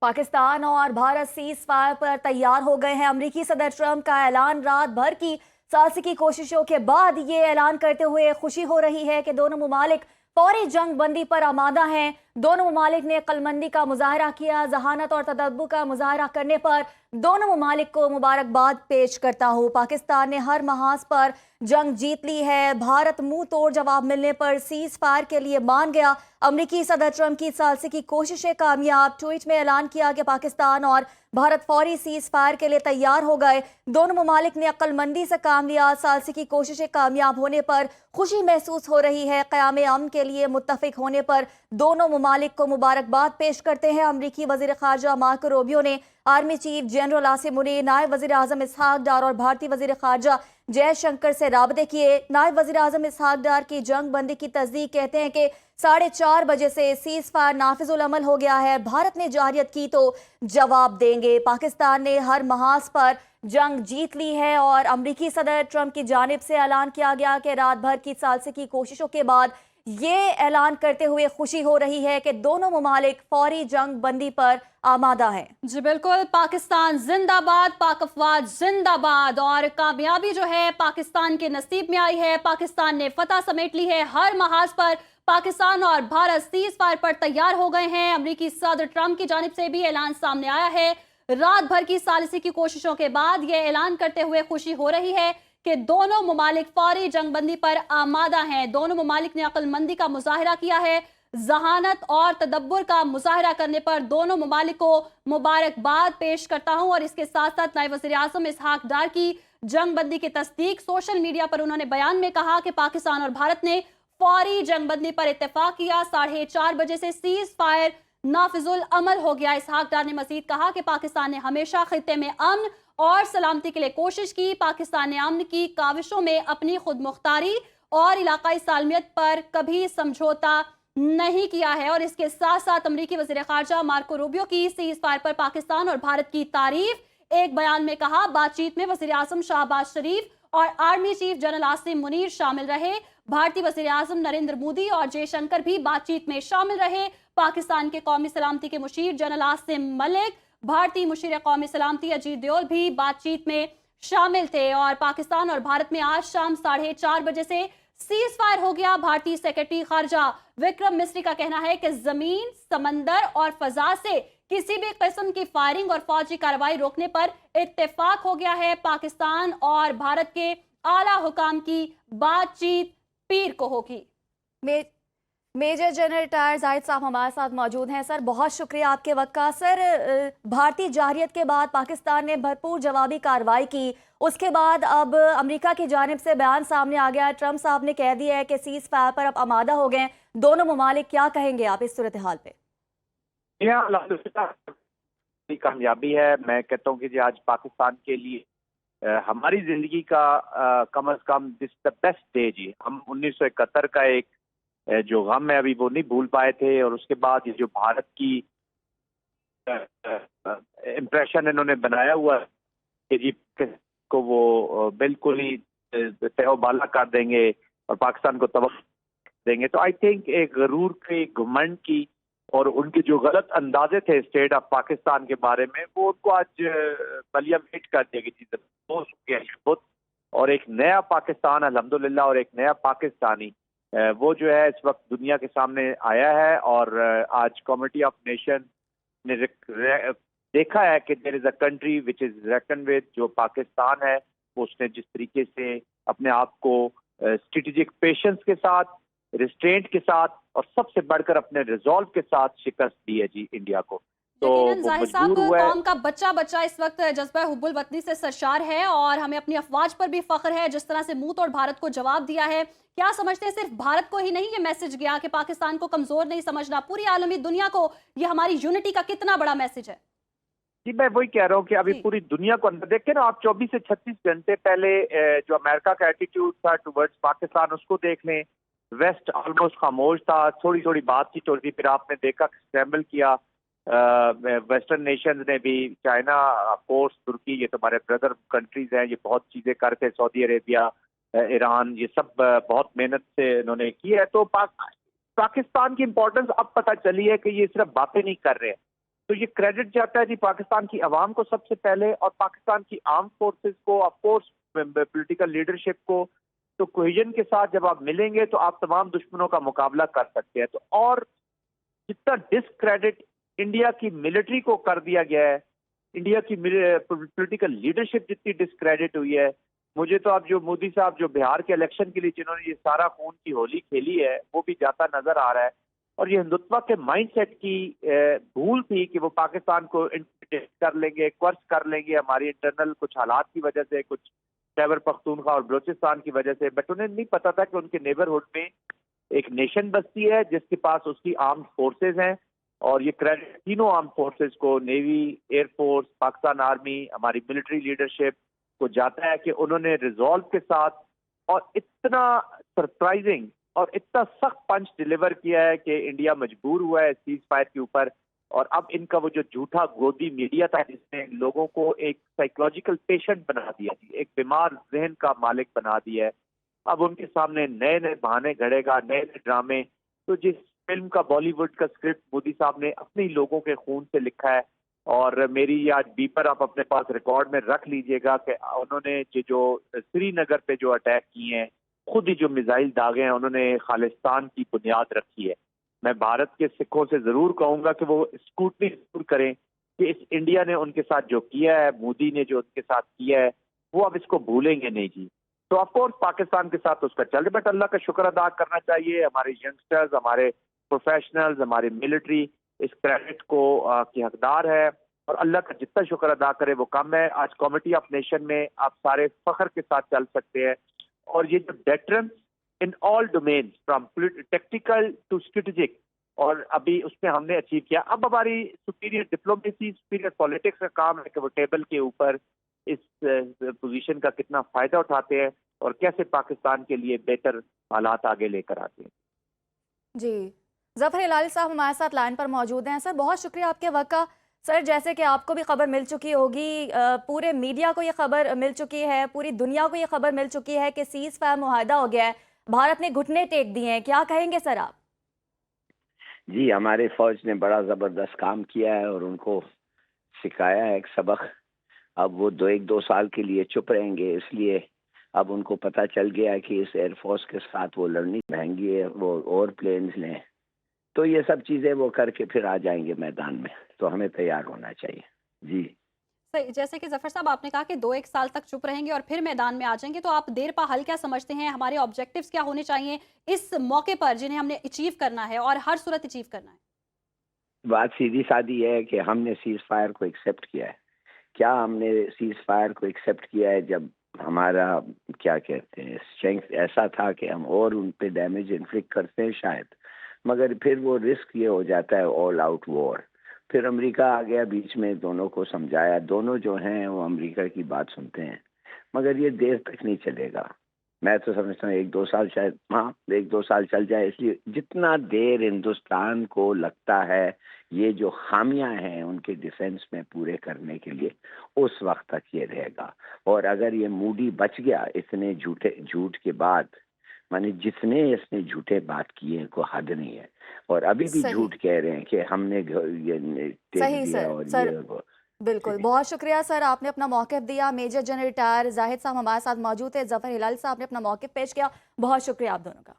पाकिस्तान और Bharat cease fire पर तैयार हो गए हैं। अमेरिकी सदर ट्रंप का ऐलान रात भर की सालसी की कोशिशों के बाद ये ऐलान करते हुए खुशी हो रही है कि दोनों मुमालिक फौरी जंग बंदी पर आमादा हैं। दोनों ममालिक ने अक्लमंदी का मुजाहरा किया। जहानत और तदब्बुर का मुजाहरा करने पर दोनों ममालिक को मुबारकबाद पेश करता हूँ। पाकिस्तान ने हर महाज पर जंग जीत ली है। भारत मुंह तोड़ जवाब मिलने पर सीज फायर के लिए मान गया। अमेरिकी सदर ट्रंप की सालसी की कोशिशें कामयाब। ट्वीट में ऐलान किया कि पाकिस्तान और भारत फौरी सीज फायर के लिए तैयार हो गए। दोनों ममालिक ने अक्लमंदी से काम लिया। सालसी की कोशिशें कामयाब होने पर खुशी महसूस हो रही है। क़याम अमन के लिए मुत्तफिक होने पर दोनों ममालिक को मुबारकबाद पेश करते हैं। अमरीकी वज़ीर ख़ारजा मार्को रूबियो ने army chief general Asim Munir, नायब वज़ीर आज़म इसहाक डार और भारतीय वज़ीर ख़ारजा जयशंकर से राबते किए। नायब वज़ीर आज़म इसहाक डार की जंग बंदी की तस्दीक कहते हैं कि 4:30 बजे से सीज फायर नाफिजुल अमल हो गया है। भारत ने जारियत की तो जवाब देंगे। पाकिस्तान ने हर महाज पर जंग जीत ली है और अमरीकी सदर ट्रंप की जानिब से ऐलान किया गया कि रात भर की सालसी की कोशिशों के बाद ये ऐलान करते हुए खुशी हो रही है कि दोनों ममालिक फौरी जंग बंदी पर आमादा है। जी बिल्कुल, पाकिस्तान जिंदाबाद, पाक अफवाज जिंदाबाद। और कामयाबी जो है पाकिस्तान के नसीब में आई है। पाकिस्तान ने फतह समेट ली है। हर महाज पर पाकिस्तान और भारत सीज फायर पर तैयार हो गए हैं। अमेरिकी सदर ट्रंप की जानिब से भी ऐलान सामने आया है। रात भर की सालिसी की कोशिशों के बाद यह ऐलान करते हुए खुशी हो रही है कि दोनों ममालिक फौरी जंगबंदी पर आमादा हैं। दोनों ममालिक ने अक्लमंदी का मुजाहरा किया है। जहानत और तदब्बुर का मुजाहरा करने पर दोनों ममालिक को मुबारकबाद पेश करता हूं। और इसके साथ साथ नायब वज़ीर आज़म इसहाक डार की जंगबंदी की तस्दीक सोशल मीडिया पर उन्होंने बयान में कहा कि पाकिस्तान और भारत ने फौरी जंगबंदी पर इत्तेफाक किया। 4:30 बजे से सीज फायर नाफिजुल अमल हो गया। इसहाक डार ने मजीद कहा कि पाकिस्तान ने हमेशा खित्ते में अमन और सलामती के लिए कोशिश की। पाकिस्तान ने अमन की काविशों में अपनी खुद मुख्तारी और इलाकाई सालमियत पर कभी समझौता नहीं किया है। और इसके साथ साथ अमरीकी वज़ीर ख़ारजा मार्को रूबियो की सीज फायर पर पाकिस्तान और भारत की तारीफ। एक बयान में कहा, बातचीत में वज़ीर आज़म शाहबाज शरीफ और army chief general Asim Munir शामिल रहे। भारतीय वज़ीर आज़म नरेंद्र मोदी और जयशंकर भी बातचीत में शामिल रहे। पाकिस्तान के कौमी सलामती के मुशीर जनरल आसिम मलिक, भारतीय मुशीर कौमी सलामती अजीत दोवल भी बातचीत में शामिल थे। और पाकिस्तान और भारत में आज शाम 4:30 बजे से सीज फायर हो गया। भारतीय सेक्रेटरी खारजा विक्रम मिस्री का कहना है कि जमीन, समंदर और फजा से किसी भी किस्म की फायरिंग और फौजी कार्रवाई रोकने पर इत्तेफाक हो गया है। पाकिस्तान और भारत के आला हुकाम की बातचीत पीर को होगी। मेजर जनरल रिटायर्ड जाहिद साहब हमारे साथ मौजूद हैं। सर, बहुत शुक्रिया आपके वक्त का। सर, भारतीय जारहियत के बाद पाकिस्तान ने भरपूर जवाबी कार्रवाई की। उसके बाद अब अमेरिका की जानिब से बयान सामने आ गया। ट्रंप साहब ने कह दिया है कि सीज फायर पर अब आमादा हो गए। दोनों ममालिक, क्या कहेंगे आप इस सूरत हाल पे? कामयाबी है। मैं कहता हूँ कि जी आज पाकिस्तान के लिए हमारी जिंदगी का come as come this the best day जी। हम 1971 का एक जो गम है अभी वो नहीं भूल पाए थे। और उसके बाद ये जो भारत की इम्प्रेशन इन्होंने बनाया हुआ है कि जी को वो बिल्कुल ही तहबाला कर देंगे और पाकिस्तान को तबाह देंगे। तो आई थिंक एक गरूर के, घमंड की और उनके जो गलत अंदाजे थे स्टेट ऑफ पाकिस्तान के बारे में, वो उनको आज बलिया मेट कर दिया कि और एक नया पाकिस्तान अल्हम्दुलिल्लाह और एक नया पाकिस्तानी वो जो है इस वक्त दुनिया के सामने आया है। और आज कमिटी ऑफ नेशन ने देखा है कि there is a country which is reckon with, जो पाकिस्तान है। उसने जिस तरीके से अपने आप को स्ट्रेटेजिक पेशेंस के साथ, रिस्ट्रेंट के साथ और सबसे बढ़कर अपने रिजॉल्व के साथ शिकस्त दी है जी इंडिया को। तो जाहिद साहब, कौम का बच्चा बच्चा इस वक्त जज्बा हुब्बुल वतनी से सरशार है और हमें अपनी अफवाज पर भी फख्र है जिस तरह से मुंह तोड़ भारत को जवाब दिया है। क्या समझते हैं, सिर्फ भारत को ही नहीं ये मैसेज गया कि पाकिस्तान को कमजोर नहीं समझना, पूरी आलमी दुनिया को ये हमारी यूनिटी का कितना बड़ा मैसेज है? जी मैं वही कह रहा हूँ कि अभी पूरी दुनिया को अंदर देखें ना आप। 24 से 36 घंटे पहले जो अमेरिका का एटीट्यूड था टुवर्ड्स पाकिस्तान, उसको देख लें। वेस्ट ऑलमोस्ट खामोश था, थोड़ी थोड़ी बातचीत होती। फिर आपने देखा स्क्रैम्बल किया वेस्टर्न नेशंस ने भी, चाइना, कोर्स, तुर्की, ये तो हमारे ब्रदर कंट्रीज हैं, ये बहुत चीजें करते, सऊदी अरेबिया, ईरान, ये सब बहुत मेहनत से इन्होंने की है। तो पाकिस्तान की इंपॉर्टेंस अब पता चली है कि ये सिर्फ बातें नहीं कर रहे हैं, तो ये क्रेडिट जाता है जी पाकिस्तान की आवाम को सबसे पहले, और पाकिस्तान की आर्म फोर्सेस को, ऑफ कोर्स पॉलिटिकल लीडरशिप को। तो कोहेजन के साथ जब आप मिलेंगे तो आप तमाम दुश्मनों का मुकाबला कर सकते हैं। तो और जितना डिसक्रेडिट इंडिया की मिलिट्री को कर दिया गया है, इंडिया की पॉलिटिकल लीडरशिप जितनी डिसक्रेडिट हुई है, मुझे तो अब जो मोदी साहब जो बिहार के इलेक्शन के लिए जिन्होंने ये सारा खून की होली खेली है, वो भी जाता नजर आ रहा है। और ये हिंदुत्व के माइंडसेट की भूल थी कि वो पाकिस्तान को इंटिमिडेट कर लेंगे, क्वर्स कर लेंगे हमारी इंटरनल कुछ हालात की वजह से, कुछ खैबर पख्तूनख्वा और बलूचिस्तान की वजह से। बट उन्हें नहीं पता था कि उनके नेबरहुड में एक नेशन बसती है जिसके पास उसकी आर्म फोर्सेज हैं। और ये क्रेडिट तीनों आर्म फोर्सेज को, नेवी, एयरफोर्स, पाकिस्तान आर्मी, हमारी मिलिट्री लीडरशिप को जाता है कि उन्होंने रिजॉल्व के साथ और इतना सरप्राइजिंग और इतना सख्त पंच डिलीवर किया है कि इंडिया मजबूर हुआ है सीज फायर के ऊपर। और अब इनका वो जो झूठा गोदी मीडिया था जिसने लोगों को एक साइकोलॉजिकल पेशेंट बना दिया, एक बीमार जहन का मालिक बना दिया है, अब उनके सामने नए नए बहाने घड़ेगा, नए नए ड्रामे। तो जिस फिल्म का बॉलीवुड का स्क्रिप्ट मोदी साहब ने अपने ही लोगों के खून से लिखा है, और मेरी आज बीपर आप अपने पास रिकॉर्ड में रख लीजिएगा कि उन्होंने जो श्रीनगर पे जो अटैक किए हैं, खुद ही जो मिसाइल दागे हैं, उन्होंने खालिस्तान की बुनियाद रखी है। मैं भारत के सिखों से जरूर कहूंगा कि वो स्क्रूटनी जरूर करें कि इस इंडिया ने उनके साथ जो किया है, मोदी ने जो उनके साथ किया है, वो अब इसको भूलेंगे नहीं जी। तो ऑफकोर्स पाकिस्तान के साथ उसका चल रहा, बट अल्लाह का शुक्र अदा करना चाहिए, हमारे यंगस्टर्स, हमारे प्रोफेशनल्स, हमारी मिलिट्री इस क्रेडिट को की हकदार है, और अल्लाह का जितना शुक्र अदा करे वो कम है। आज कमिटी ऑफ नेशन में आप सारे फख्र के साथ चल सकते हैं, और ये जो deterrence in all domain from tactical to strategic, और अभी उसमें हमने अचीव किया। अब हमारी सुपीरियर डिप्लोमेसी, सुपीरियर पॉलिटिक्स का काम है कि वो टेबल के ऊपर इस पोजीशन का कितना फायदा उठाते हैं और कैसे पाकिस्तान के लिए बेहतर हालात आगे लेकर आते हैं। जी, जफर हिलाली साहब हमारे साथ लाइन पर मौजूद हैं। सर बहुत शुक्रिया आपके वक्त का। सर जैसे कि आपको भी खबर मिल चुकी होगी, पूरे मीडिया को ये खबर मिल चुकी है, पूरी दुनिया को ये खबर मिल चुकी है कि सीज फायर मुआहदा हो गया है, भारत ने घुटने टेक दिए हैं, क्या कहेंगे सर आप? जी, हमारे फौज ने बड़ा जबरदस्त काम किया है और उनको सिखाया है एक सबक। अब वो एक दो साल के लिए चुप रहेंगे, इसलिए अब उनको पता चल गया है कि इस एयरफोर्स के साथ वो लड़नी महंगी है, वो और प्लेन्स लें, तो ये सब चीजें वो करके फिर आ जाएंगे मैदान में। तो हमें तैयार होना चाहिए। जी सही, जैसे कि जफर साहब आपने कहा कि 2-1 साल तक चुप रहेंगे और फिर मैदान में आ जाएंगे, तो आप देर पा हल क्या समझते हैं? हमारे ऑब्जेक्टिव्स क्या होने चाहिए इस मौके पर जिन्हें हमने अचीव करना है और हर सूरत अचीव करना है? बात सीधी सादी है कि हमने सीज फायर को एक्सेप्ट किया है। क्या हमने सीज फायर को एक्सेप्ट किया है जब हमारा क्या कहते हैं स्ट्रेंथ ऐसा था कि हम और उन पे डैमेज इन्फ्लिक्ट करते हैं शायद, मगर फिर वो रिस्क ये हो जाता है ऑल आउट वॉर। फिर अमेरिका आ गया बीच में, दोनों को समझाया, दोनों जो हैं वो अमेरिका की बात सुनते हैं, मगर ये देर तक नहीं चलेगा। मैं तो समझता हूँ 1-2 साल, शायद हाँ 1-2 साल चल जाए। इसलिए जितना देर हिंदुस्तान को लगता है ये जो खामियां हैं उनके डिफेंस में पूरे करने के लिए, उस वक्त तक ये रहेगा। और अगर ये मूडी बच गया इतने झूठ के बाद, माने जितने इसने झूठे बात किए को हद नहीं है, और अभी भी सही। झूठ कह रहे हैं कि हमने ये टेक सही दिया सर, और सर ये वो। बिल्कुल, बहुत शुक्रिया सर, आपने अपना मौक़िफ़ दिया। मेजर जनरल रिटायर जाहिद साहब हमारे साथ मौजूद थे, जफर हिलाली साहब ने अपना मौक़िफ़ पेश किया। बहुत शुक्रिया आप दोनों का।